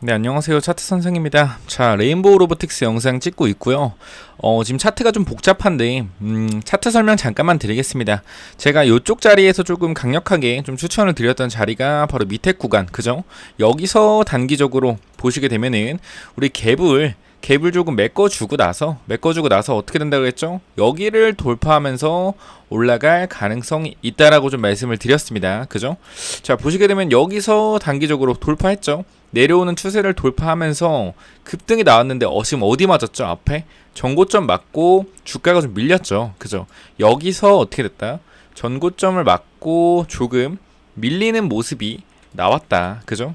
네, 안녕하세요. 차트 선생입니다. 자, 레인보우 로보틱스 영상 찍고 있고요. 지금 차트가 좀 복잡한데, 차트 설명 잠깐만 드리겠습니다. 제가 이쪽 자리에서 조금 강력하게 좀 추천을 드렸던 자리가 바로 밑에 구간, 그죠? 여기서 단기적으로 보시게 되면은, 우리 갭을 조금 메꿔주고 나서 어떻게 된다고 했죠? 여기를 돌파하면서 올라갈 가능성이 있다라고 좀 말씀을 드렸습니다. 그죠? 자, 보시게 되면 여기서 단기적으로 돌파했죠? 내려오는 추세를 돌파하면서 급등이 나왔는데 지금 어디 맞았죠? 앞에 전고점 맞고 주가가 좀 밀렸죠. 그죠? 여기서 어떻게 됐다? 전고점을 맞고 조금 밀리는 모습이 나왔다. 그죠?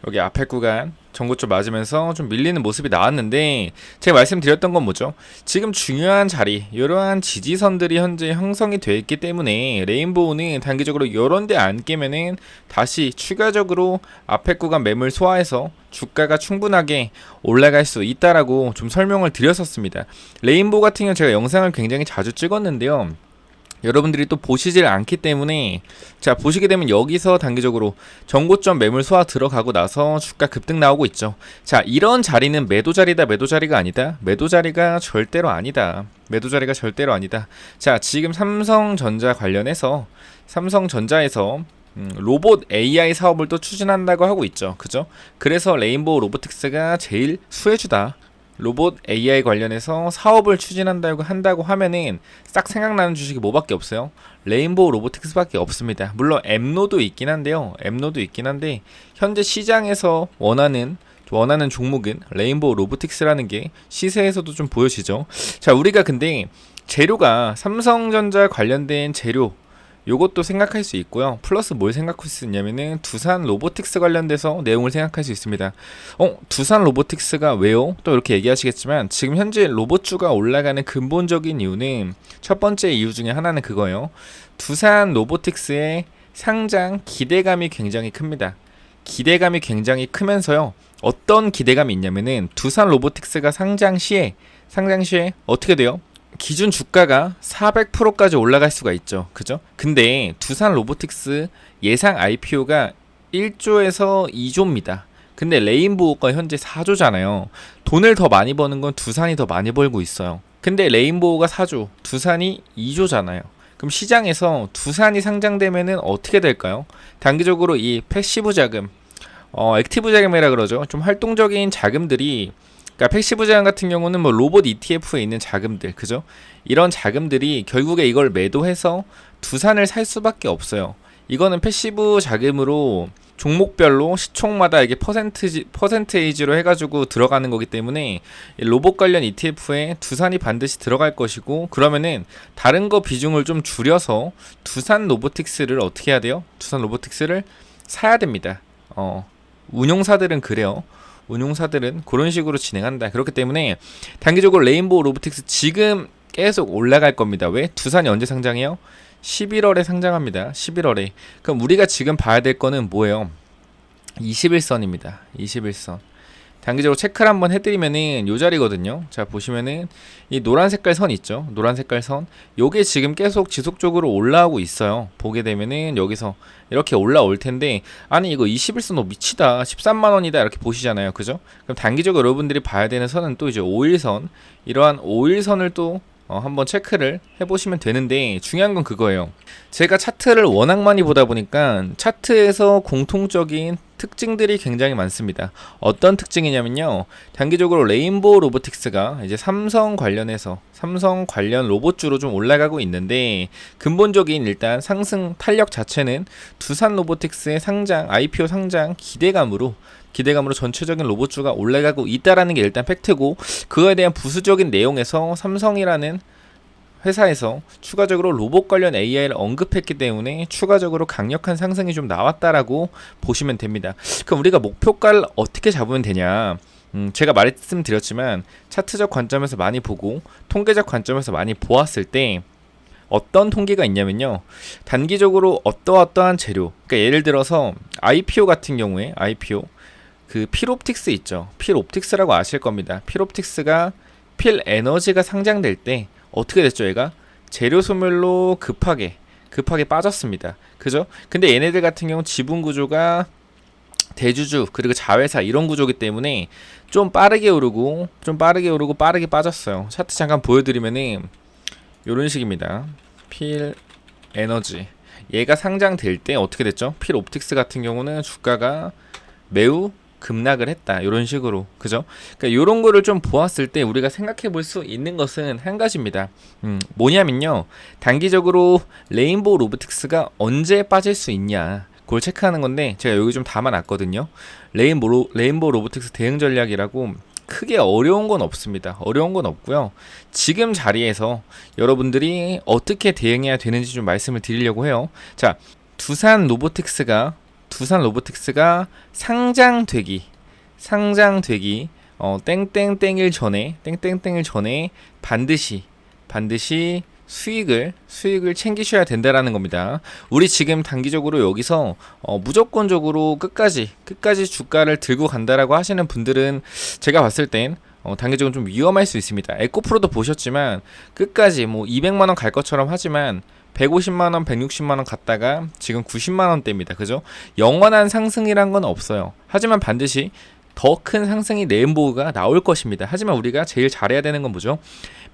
여기 앞에 구간 전고점 맞으면서 좀 밀리는 모습이 나왔는데, 제가 말씀드렸던 건 뭐죠? 지금 중요한 자리, 이러한 지지선들이 현재 형성이 되어 있기 때문에 레인보우는 단기적으로 이런 데 안 깨면은 다시 추가적으로 앞에 구간 매물 소화해서 주가가 충분하게 올라갈 수 있다라고 좀 설명을 드렸었습니다. 레인보우 같은 경우 제가 영상을 굉장히 자주 찍었는데요, 여러분들이 또 보시질 않기 때문에, 자, 보시게 되면 여기서 단기적으로 전고점 매물 소화 들어가고 나서 주가 급등 나오고 있죠. 자, 이런 자리는 매도 자리다, 매도 자리가 아니다. 매도 자리가 절대로 아니다. 매도 자리가 절대로 아니다. 자, 지금 삼성전자에서 로봇 AI 사업을 또 추진한다고 하고 있죠. 그죠? 그래서 레인보우 로보틱스가 제일 수혜주다. 로봇 AI 관련해서 사업을 한다고 하면은 싹 생각나는 주식이 뭐밖에 없어요? 레인보우 로보틱스밖에 없습니다. 물론 엠노도 있긴 한데요. 현재 시장에서 원하는 종목은 레인보우 로보틱스라는 게 시세에서도 좀 보여지죠. 자, 우리가 근데 재료가 삼성전자 관련된 재료, 요것도 생각할 수 있고요. 플러스 뭘 생각할 수 있냐면은 두산 로보틱스 관련돼서 내용을 생각할 수 있습니다. 두산 로보틱스가 왜요? 또 이렇게 얘기하시겠지만, 지금 현재 로봇주가 올라가는 근본적인 이유는, 첫 번째 이유 중에 하나는 그거예요. 두산 로보틱스의 상장 기대감이 굉장히 큽니다. 기대감이 굉장히 크면서요, 어떤 기대감이 있냐면은 두산 로보틱스가 상장 시에 어떻게 돼요? 기준 주가가 400%까지 올라갈 수가 있죠. 그죠? 근데 두산 로보틱스 예상 IPO가 1조에서 2조입니다. 근데 레인보우가 현재 4조잖아요. 돈을 더 많이 버는 건 두산이 더 많이 벌고 있어요. 근데 레인보우가 4조, 두산이 2조잖아요. 그럼 시장에서 두산이 상장되면은 어떻게 될까요? 단기적으로 이 패시브 자금, 액티브 자금이라 그러죠. 좀 활동적인 자금들이, 그러니까 패시브 자금 같은 경우는 뭐 로봇 ETF에 있는 자금들, 그죠? 이런 자금들이 결국에 이걸 매도해서 두산을 살 수밖에 없어요. 이거는 패시브 자금으로 종목별로 시총마다 이게 퍼센테이지로 해가지고 들어가는 거기 때문에 로봇 관련 ETF에 두산이 반드시 들어갈 것이고, 그러면은 다른 거 비중을 좀 줄여서 두산 로보틱스를 어떻게 해야 돼요? 두산 로보틱스를 사야 됩니다. 운용사들은 그래요. 운용사들은 그런 식으로 진행한다. 그렇기 때문에 단기적으로 레인보우 로보틱스 지금 계속 올라갈 겁니다. 왜? 두산이 언제 상장해요? 11월에 상장합니다. 11월에. 그럼 우리가 지금 봐야 될 거는 뭐예요? 21선입니다. 21선. 단기적으로 체크를 한번 해드리면은 요 자리거든요. 자, 보시면은 이 노란 색깔 선 있죠. 노란 색깔 선. 요게 지금 계속 지속적으로 올라오고 있어요. 보게 되면은 여기서 이렇게 올라올 텐데, 아니 이거 21선 너 미치다, 13만 원이다 이렇게 보시잖아요. 그죠? 그럼 단기적으로 여러분들이 봐야 되는 선은 또 이제 5일선. 이러한 5일선을 또 한번 체크를 해보시면 되는데, 중요한 건 그거예요. 제가 차트를 워낙 많이 보다 보니까 차트에서 공통적인 특징들이 굉장히 많습니다. 어떤 특징이냐면요, 단기적으로 레인보우 로보틱스가 이제 삼성 관련 로봇주로 좀 올라가고 있는데, 근본적인 일단 상승 탄력 자체는 두산 로보틱스의 IPO 상장 기대감으로 전체적인 로봇주가 올라가고 있다라는 게 일단 팩트고, 그거에 대한 부수적인 내용에서 삼성이라는 회사에서 추가적으로 로봇 관련 AI를 언급했기 때문에 추가적으로 강력한 상승이 좀 나왔다라고 보시면 됩니다. 그럼 우리가 목표가를 어떻게 잡으면 되냐? 제가 말씀드렸지만 차트적 관점에서 많이 보고 통계적 관점에서 많이 보았을 때 어떤 통계가 있냐면요, 단기적으로 어떠한 재료, 그러니까 예를 들어서 IPO 같은 경우에 그 필옵틱스 있죠. 필옵틱스라고 아실 겁니다. 필옵틱스가 필에너지가 상장될 때 어떻게 됐죠? 얘가 재료 소멸로 급하게 빠졌습니다. 그죠? 근데 얘네들 같은 경우 지분 구조가 대주주 그리고 자회사 이런 구조기 때문에 좀 빠르게 오르고 빠르게 빠졌어요. 차트 잠깐 보여드리면은 요런 식입니다. 필 에너지 얘가 상장될 때 어떻게 됐죠? 필 옵틱스 같은 경우는 주가가 매우 급락을 했다. 이런 식으로. 그죠? 그러니까 이런 거를 좀 보았을 때 우리가 생각해 볼 수 있는 것은 한 가지입니다. 뭐냐면요. 단기적으로 레인보우 로보틱스가 언제 빠질 수 있냐. 그걸 체크하는 건데 제가 여기 좀 담아놨거든요. 레인보우 로보틱스 대응 전략이라고 크게 어려운 건 없습니다. 어려운 건 없고요. 지금 자리에서 여러분들이 어떻게 대응해야 되는지 좀 말씀을 드리려고 해요. 자, 두산 로보틱스가 상장되기 땡땡땡일 전에 반드시 수익을 챙기셔야 된다라는 겁니다. 우리 지금 단기적으로 여기서 무조건적으로 끝까지 주가를 들고 간다라고 하시는 분들은 제가 봤을 땐 단기적으로 좀 위험할 수 있습니다. 에코프로도 보셨지만 끝까지 뭐 200만 원 갈 것처럼 하지만 150만 원, 160만 원 갔다가 지금 90만 원대입니다. 그죠? 영원한 상승이란 건 없어요. 하지만 반드시 더 큰 상승이 레인보우가 나올 것입니다. 하지만 우리가 제일 잘해야 되는 건 뭐죠?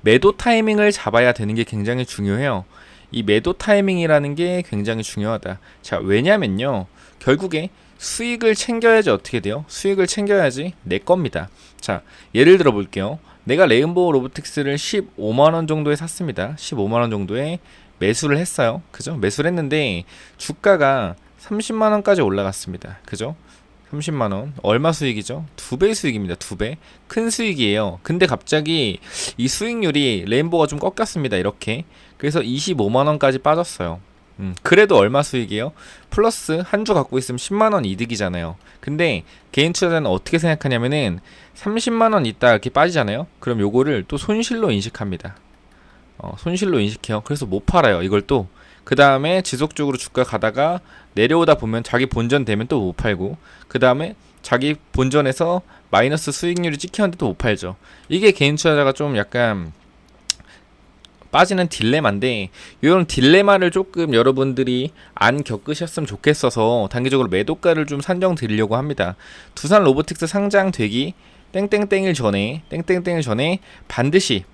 매도 타이밍을 잡아야 되는 게 굉장히 중요해요. 이 매도 타이밍이라는 게 굉장히 중요하다. 자, 왜냐면요. 결국에 수익을 챙겨야지 어떻게 돼요? 수익을 챙겨야지 내 겁니다. 자, 예를 들어 볼게요. 내가 레인보우 로보틱스를 15만원 정도에 샀습니다. 15만원 정도에 매수를 했어요. 그죠? 매수를 했는데 주가가 30만원까지 올라갔습니다. 그죠? 30만원. 얼마 수익이죠? 2배 수익입니다. 2배. 큰 수익이에요. 근데 갑자기 이 수익률이 레인보우가 좀 꺾였습니다. 이렇게. 그래서 25만원까지 빠졌어요. 그래도 얼마 수익이에요? 플러스 한 주 갖고 있으면 10만원 이득이잖아요. 근데 개인 투자자는 어떻게 생각하냐면은 30만원 있다 이렇게 빠지잖아요. 그럼 요거를 또 손실로 인식합니다. 손실로 인식해요. 그래서 못 팔아요. 이걸 또. 그 다음에 지속적으로 주가 가다가 내려오다 보면 자기 본전 되면 또 못 팔고, 그 다음에 자기 본전에서 마이너스 수익률이 찍혔는데 또 못 팔죠. 이게 개인 투자자가 좀 약간 빠지는 딜레마인데, 이런 딜레마를 조금 여러분들이 안 겪으셨으면 좋겠어서 단기적으로 매도가를 좀 산정 드리려고 합니다. 두산 로보틱스 상장되기 땡땡땡일 전에 반드시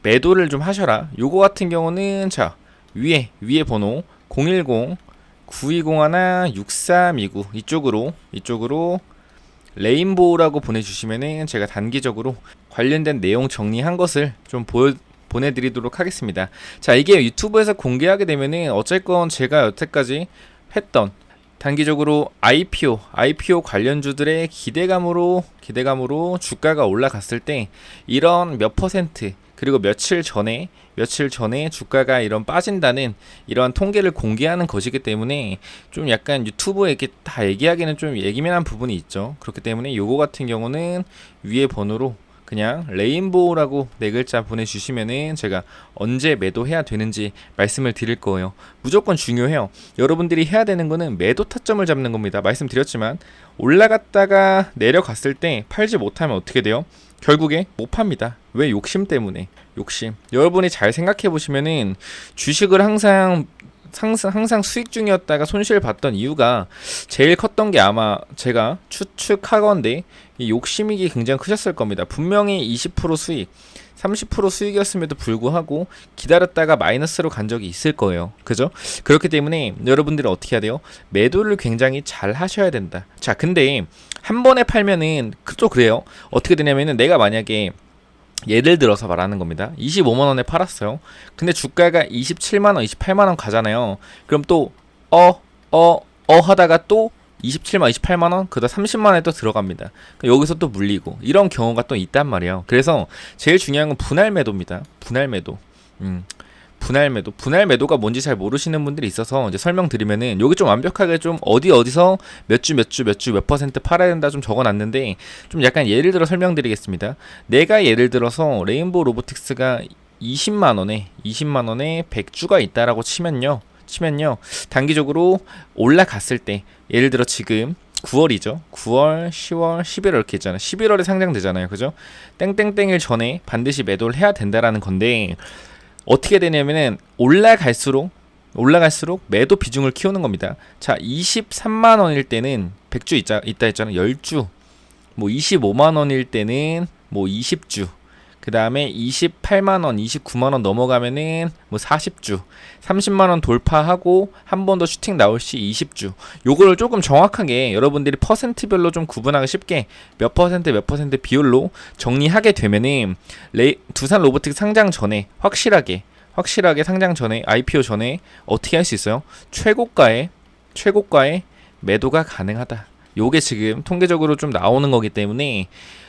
매도를 좀 하셔라. 요거 같은 경우는 자, 위에 번호 010-9201-6329 이쪽으로 레인보우라고 보내주시면은 제가 단기적으로 관련된 내용 정리한 것을 좀 보내드리도록 하겠습니다. 자, 이게 유튜브에서 공개하게 되면은 어쨌건 제가 여태까지 했던 단기적으로 IPO 관련주들의 기대감으로 주가가 올라갔을 때 이런 몇 퍼센트 그리고 며칠 전에 주가가 이런 빠진다는 이러한 통계를 공개하는 것이기 때문에 좀 약간 유튜브에 이렇게 다 얘기하기는 좀 예민한 부분이 있죠. 그렇기 때문에 요거 같은 경우는 위에 번호로 그냥 레인보우라고 네 글자 보내주시면은 제가 언제 매도해야 되는지 말씀을 드릴 거예요. 무조건 중요해요. 여러분들이 해야 되는 거는 매도 타점을 잡는 겁니다. 말씀드렸지만 올라갔다가 내려갔을 때 팔지 못하면 어떻게 돼요? 결국에 못 팝니다. 왜? 욕심 때문에. 욕심. 여러분이 잘 생각해 보시면은 주식을 항상 수익 중이었다가 손실 봤던 이유가 제일 컸던 게 아마 제가 추측하건데 이 욕심이 굉장히 크셨을 겁니다. 분명히 20% 수익, 30% 수익이었음에도 불구하고 기다렸다가 마이너스로 간 적이 있을 거예요. 그죠? 그렇기 때문에 여러분들은 어떻게 해야 돼요? 매도를 굉장히 잘 하셔야 된다. 자, 근데 한 번에 팔면은 또 그래요. 어떻게 되냐면은 내가 만약에 예를 들어서 말하는 겁니다. 25만원에 팔았어요. 근데 주가가 27만원, 28만원 가잖아요. 그럼 또 하다가 또 27만, 28만원, 그다음 30만원에 또 들어갑니다. 여기서 또 물리고 이런 경우가 또 있단 말이에요. 그래서 제일 중요한 건 분할 매도입니다. 분할 매도가 뭔지 잘 모르시는 분들이 있어서 이제 설명드리면은 여기 좀 완벽하게 좀 어디서 몇 퍼센트 팔아야 된다 좀 적어놨는데 좀 약간 예를 들어 설명드리겠습니다. 내가 예를 들어서 레인보우 로보틱스가 20만원에 100주가 있다라고 치면요. 단기적으로 올라갔을 때 예를 들어 지금 9월이죠. 9월, 10월, 11월 이렇게 있잖아요. 11월에 상장되잖아요. 그죠? 땡땡땡일 전에 반드시 매도를 해야 된다라는 건데 어떻게 되냐면은 올라갈수록 올라갈수록 매도 비중을 키우는 겁니다. 자, 23만 원일 때는 100주 있다 했잖아요. 10주. 뭐 25만 원일 때는 뭐 20주. 그 다음에 28만 원, 29만 원 넘어가면은 뭐 40주. 30만 원 돌파하고 한 번 더 슈팅 나올 시 20주. 요거를 조금 정확하게 여러분들이 퍼센트별로 좀 구분하기 쉽게 몇 퍼센트 비율로 정리하게 되면은 두산 로보틱스 상장 전에 확실하게 상장 전에 IPO 전에 어떻게 할 수 있어요? 최고가에 매도가 가능하다. 요게 지금 통계적으로 좀 나오는 거기 때문에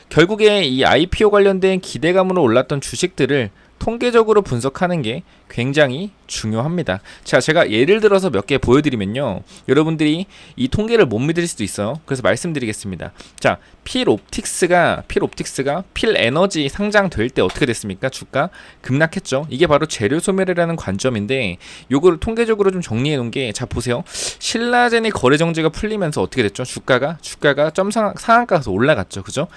결국에 이 IPO 관련된 기대감으로 올랐던 주식들을 통계적으로 분석하는 게 굉장히 중요합니다. 자, 제가 예를 들어서 몇 개 보여드리면요. 여러분들이 이 통계를 못 믿을 수도 있어요. 그래서 말씀드리겠습니다. 자, 필옵틱스가 필에너지 상장될 때 어떻게 됐습니까? 주가 급락했죠. 이게 바로 재료 소멸이라는 관점인데 요거를 통계적으로 좀 정리해 놓은 게, 자 보세요. 신라젠이 거래 정지가 풀리면서 어떻게 됐죠? 주가가 상한가 가서 올라갔죠. 그죠?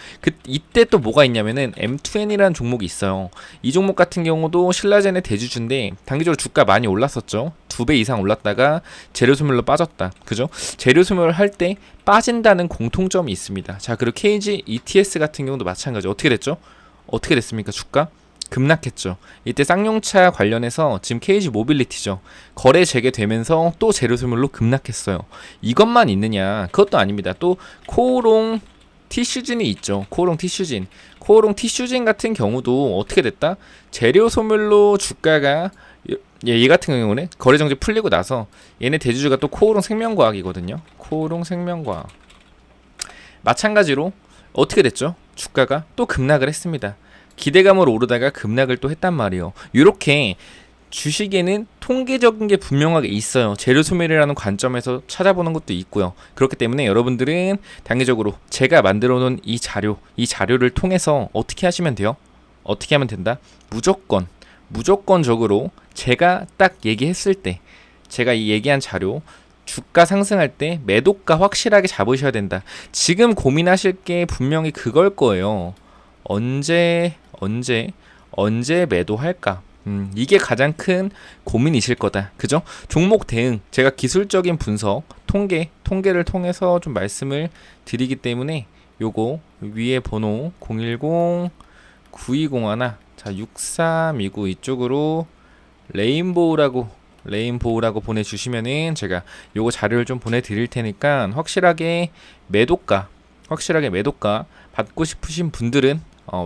이때 또 뭐가 있냐면은 M2N이라는 종목이 있어요. 이 종목 같은 경우도 신라젠의 대주주인데 단기적으로 주가 많이 올랐었죠. 2배 이상 올랐다가 재료 소멸로 빠졌다. 그죠? 재료 소멸을 할 때 빠진다는 공통점이 있습니다. 자, 그리고 KG ETS 같은 경우도 마찬가지. 어떻게 됐죠? 어떻게 됐습니까? 주가 급락했죠. 이때 쌍용차 관련해서 지금 KG 모빌리티죠. 거래 재개되면서 또 재료 소멸로 급락했어요. 이것만 있느냐? 그것도 아닙니다. 또 코오롱 티슈진이 있죠. 코오롱 티슈진 같은 경우도 어떻게 됐다? 재료 소멸로 주가가 얘 같은 경우는 거래 정지 풀리고 나서 얘네 대주주가 또 코오롱 생명과학이거든요. 코오롱 생명과학 마찬가지로 어떻게 됐죠? 주가가 또 급락을 했습니다. 기대감으로 오르다가 급락을 또 했단 말이에요. 이렇게 주식에는 통계적인 게 분명하게 있어요. 재료 소멸이라는 관점에서 찾아보는 것도 있고요. 그렇기 때문에 여러분들은 단기적으로 제가 만들어 놓은 이 자료를 통해서 어떻게 하시면 돼요? 어떻게 하면 된다? 무조건적으로 제가 딱 얘기했을 때, 제가 이 얘기한 자료 주가 상승할 때 매도가 확실하게 잡으셔야 된다. 지금 고민하실 게 분명히 그걸 거예요. 언제 매도할까? 이게 가장 큰 고민이실 거다. 그죠? 종목 대응, 제가 기술적인 분석, 통계를 통해서 좀 말씀을 드리기 때문에 요거 위에 번호 010-9201, 자 6329 이쪽으로 레인보우라고 보내주시면은 제가 요거 자료를 좀 보내드릴 테니까 확실하게 매도가 받고 싶으신 분들은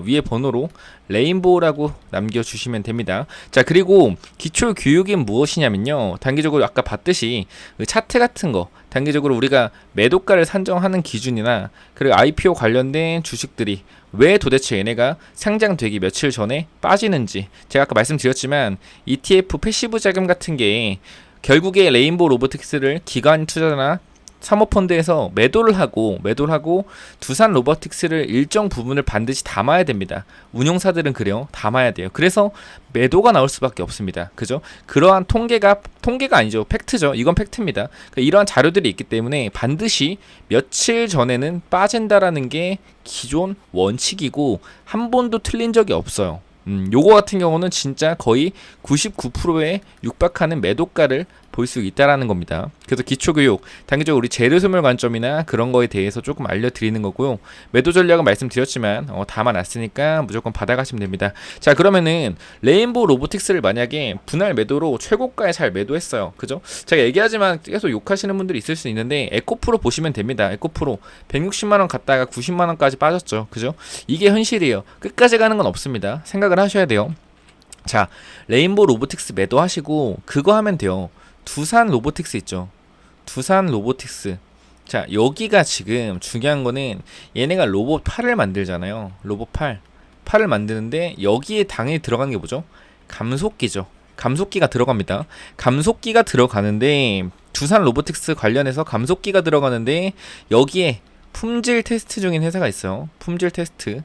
위에 번호로 레인보우라고 남겨주시면 됩니다. 자, 그리고 기초 교육이 무엇이냐면요. 단기적으로 아까 봤듯이 차트 같은 거, 단기적으로 우리가 매도가를 산정하는 기준이나 그리고 IPO 관련된 주식들이 왜 도대체 얘네가 상장되기 며칠 전에 빠지는지, 제가 아까 말씀드렸지만 ETF 패시브 자금 같은 게 결국에 레인보우 로보틱스를 기관 투자나 사모펀드에서 매도를 하고 두산 로보틱스를 일정 부분을 반드시 담아야 됩니다. 운용사들은 그래요. 담아야 돼요. 그래서 매도가 나올 수밖에 없습니다. 그죠? 그러한 통계가 아니죠. 팩트죠. 이건 팩트입니다. 그러니까 이러한 자료들이 있기 때문에 반드시 며칠 전에는 빠진다라는 게 기존 원칙이고 한 번도 틀린 적이 없어요. 요거 같은 경우는 진짜 거의 99%에 육박하는 매도가를 볼 수 있다라는 겁니다. 그래서 기초교육, 단기적으로 우리 재료소멸 관점이나 그런 거에 대해서 조금 알려드리는 거고요. 매도 전략은 말씀드렸지만 담아놨으니까 무조건 받아가시면 됩니다. 자, 그러면은 레인보우 로보틱스를 만약에 분할 매도로 최고가에 잘 매도했어요. 그죠? 제가 얘기하지만 계속 욕하시는 분들이 있을 수 있는데 에코프로 보시면 됩니다. 에코프로 160만원 갔다가 90만원까지 빠졌죠. 그죠? 이게 현실이에요. 끝까지 가는 건 없습니다. 생각을 하셔야 돼요. 자, 레인보우 로보틱스 매도하시고 그거 하면 돼요. 두산 로보틱스 있죠. 두산 로보틱스. 자, 여기가 지금 중요한 거는 얘네가 로봇 8을 만들잖아요. 로봇 8을 만드는데 여기에 당연히 들어가는 게 뭐죠? 감속기죠. 감속기가 들어갑니다. 감속기가 들어가는데 두산 로보틱스 관련해서 감속기가 들어가는데 여기에 품질 테스트 중인 회사가 있어요. 품질 테스트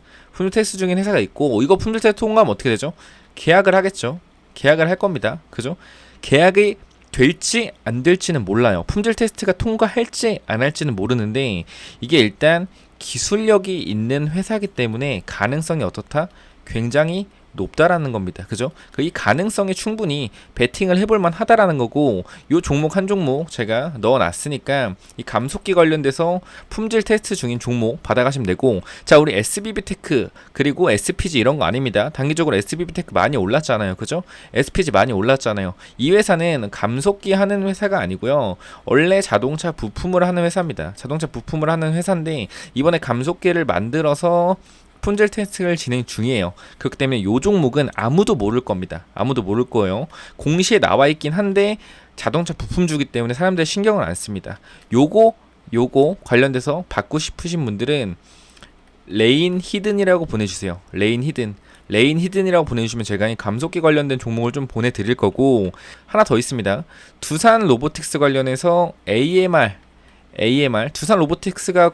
중인 회사가 있고, 이거 품질 테스트 통과하면 어떻게 되죠? 계약을 하겠죠. 계약을 할 겁니다. 그죠? 계약이 될지 안 될지는 몰라요. 품질 테스트가 통과할지 안 할지는 모르는데 이게 일단 기술력이 있는 회사이기 때문에 가능성이 어떻다? 굉장히 높다라는 겁니다. 그죠? 이 가능성이 충분히 베팅을 해볼만 하다라는 거고, 요 종목 한 종목 제가 넣어놨으니까 이 감속기 관련돼서 품질 테스트 중인 종목 받아가시면 되고, 자, 우리 SBB테크 그리고 SPG 이런 거 아닙니다. 단기적으로 SBB테크 많이 올랐잖아요. 그죠? SPG 많이 올랐잖아요. 이 회사는 감속기 하는 회사가 아니고요. 원래 자동차 부품을 하는 회사입니다. 자동차 부품을 하는 회사인데 이번에 감속기를 만들어서 품질 테스트를 진행 중이에요. 그렇기 때문에 이 종목은 아무도 모를 겁니다. 아무도 모를 거예요. 공시에 나와 있긴 한데 자동차 부품주기 때문에 사람들 신경을 안 씁니다. 요거 관련돼서 받고 싶으신 분들은 레인 히든이라고 보내주세요. 레인 히든이라고 보내주시면 제가 이 감속기 관련된 종목을 좀 보내드릴 거고, 하나 더 있습니다. 두산 로보틱스 관련해서 AMR 두산 로보틱스가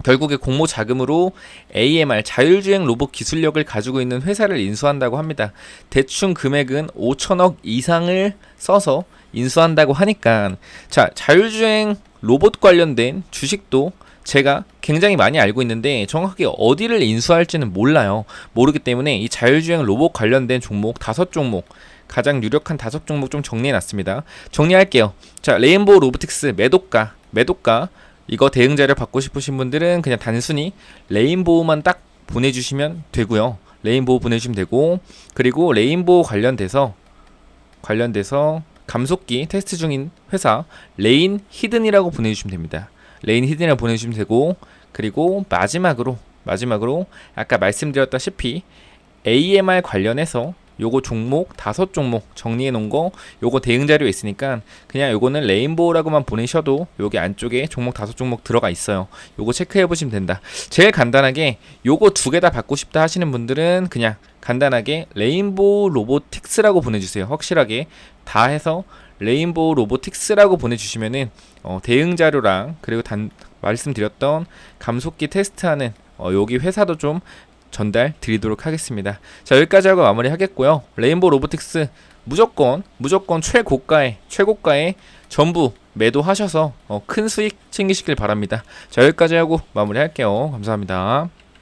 결국에 공모 자금으로 AMR 자율주행 로봇 기술력을 가지고 있는 회사를 인수한다고 합니다. 대충 금액은 5천억 이상을 써서 인수한다고 하니까, 자, 자율주행 로봇 관련된 주식도 제가 굉장히 많이 알고 있는데 정확하게 어디를 인수할지는 몰라요. 모르기 때문에 이 자율주행 로봇 관련된 종목 5종목, 가장 유력한 5종목 좀 정리해놨습니다. 정리할게요. 자, 레인보우 로보틱스 매도가 이거 대응 자료 받고 싶으신 분들은 그냥 단순히 레인보우만 딱 보내주시면 되고요. 레인보우 보내주시면 되고, 그리고 레인보우 관련돼서 감속기 테스트 중인 회사 레인 히든이라고 보내주시면 됩니다. 레인 히든이라고 보내주시면 되고, 그리고 마지막으로 아까 말씀드렸다시피 AMR 관련해서 요거 종목 5종목 정리해 놓은 거, 요거 대응 자료 있으니까 그냥 요거는 레인보우라고만 보내셔도 여기 안쪽에 종목 5종목 들어가 있어요. 요거 체크해 보시면 된다. 제일 간단하게 요거 2개 다 받고 싶다 하시는 분들은 그냥 간단하게 레인보우 로보틱스라고 보내주세요. 확실하게 다 해서 레인보우 로보틱스라고 보내주시면은 대응 자료랑 그리고 말씀드렸던 감속기 테스트하는 여기 회사도 좀 전달 드리도록 하겠습니다. 자, 여기까지 하고 마무리 하겠고요. 레인보우 로보틱스 무조건 최고가에 전부 매도하셔서 큰 수익 챙기시길 바랍니다. 자, 여기까지 하고 마무리 할게요. 감사합니다.